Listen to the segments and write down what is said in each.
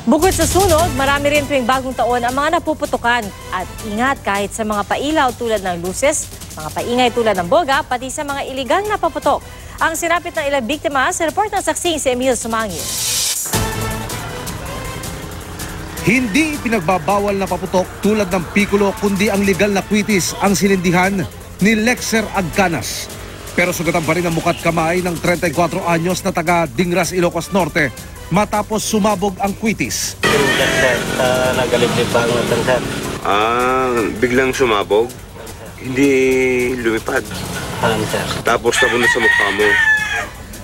Bukod sa sunog, marami rin tuwing bagong taon ang mga napuputukan. At ingat kahit sa mga pailaw tulad ng luces, mga paingay tulad ng boga, pati sa mga iligal na paputok. Ang sinapit ng ilang biktima sa report ng saksing si Emil Sumangil. Hindi pinagbabawal na paputok tulad ng pikulo kundi ang legal na kwitis ang sinindihan ni Lexer Agcanas. Pero sugatan pa rin ang mukat kamay ng 34 anyos na taga Dingras, Ilocos Norte matapos sumabog ang kwitis. Nagalipit pa ang natansan. Biglang sumabog? Hindi lumipad? Sir. Tapos nabunod sa mukha mo?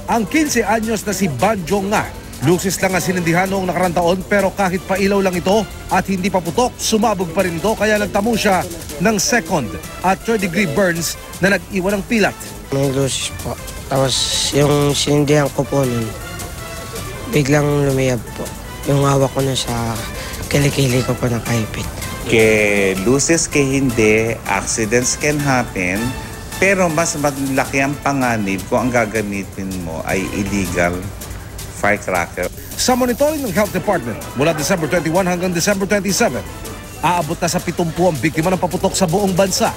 Ang 15 anyos na si Banjong nga, lusis lang ang sinindihan noong nakarang taon pero kahit pailaw lang ito at hindi paputok, sumabog pa rin ito kaya nagtamo siya ng second at third degree burns na nag-iwan ng pilat. May lusis po. Tapos yung sinindihan ko po nun, biglang lumiyab po. Yung hawak ko na sa kilikili ko po nakaipit. Ke luces ke hindi, accidents can happen, pero mas malaki ang panganib kung ang gagamitin mo ay illegal firecracker. Sa monitoring ng Health Department, mula December 21 hanggang December 27, aabot na sa 70 ang biktima ng paputok sa buong bansa.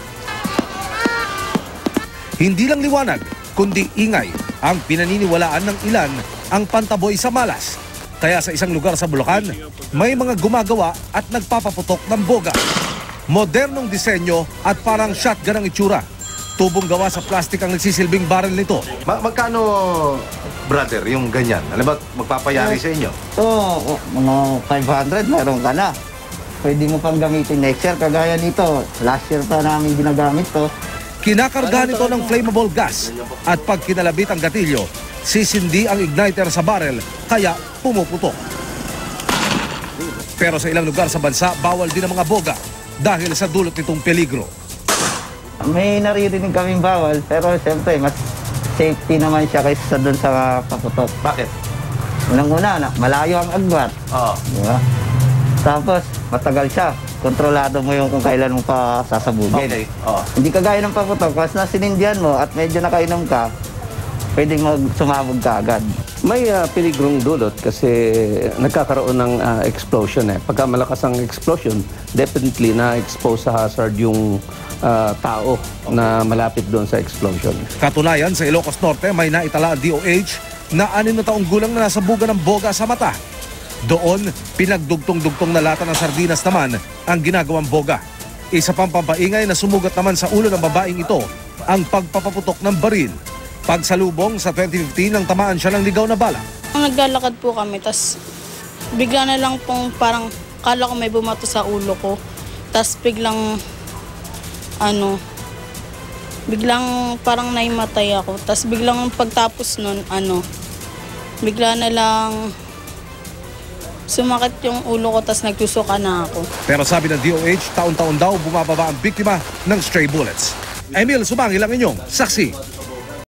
Hindi lang liwanag, kundi ingay ang pinaniniwalaan ng ilan ang pantaboy sa malas. Kaya sa isang lugar sa Bulacan, may mga gumagawa at nagpapaputok ng boga. Modernong disenyo at parang shotgun ang itsura. Tubong gawa sa plastic ang nagsisilbing barrel nito. Magkano, brother, yung ganyan? Alam ba, magpapayari sa inyo? Oo, mga 500 meron ka na. Pwede mo pang gamitin next year. Kagaya nito, last year pa namin ginagamit to. Kinakarga nito ng flammable gas at pag kinalabit ang gatilyo, sisindi ang igniter sa barrel kaya pumuputok. Pero sa ilang lugar sa bansa, bawal din ang mga boga dahil sa dulot nitong peligro. May naririnig kaming bawal, pero siyempre mas safety naman siya kaysa doon sa paputok. Bakit? Unang-una, malayo ang agwat. Oo. Diba? Tapos, matagal siya. Kontrolado mo yung kung kailan mo pa sasabugin. Okay. Oo. Hindi kagaya ng paputok. Kasi nasinindihan mo at medyo nakainom ka, pwedeng sumabog ka agad. May peligrong dulot kasi nagkakaroon ng explosion. Pagka malakas ang explosion, definitely na-expose sa hazard yung tao na malapit doon sa explosion. Katunayan, sa Ilocos Norte may naitala ang DOH na 6 na taong gulang na nasabugan ng boga sa mata. Doon, pinagdugtong-dugtong na lata ng sardinas naman ang ginagawang boga. Isa pang pampaingay na sumugat naman sa ulo ng babaeng ito ang pagpapaputok ng baril. Pagsalubong sa 2015 nang tamaan siya ng ligaw na bala. Naglalakad po kami, tas bigla na lang pong parang kala ko may bumato sa ulo ko. Tas biglang biglang parang naimatay ako. Tas biglang pagtapos nun, bigla na lang sumakit yung ulo ko, tas nagtusuka na ako. Pero sabi ng DOH, taon-taon daw bumababa ang biktima ng stray bullets. Emil Sumangil ang inyong saksi.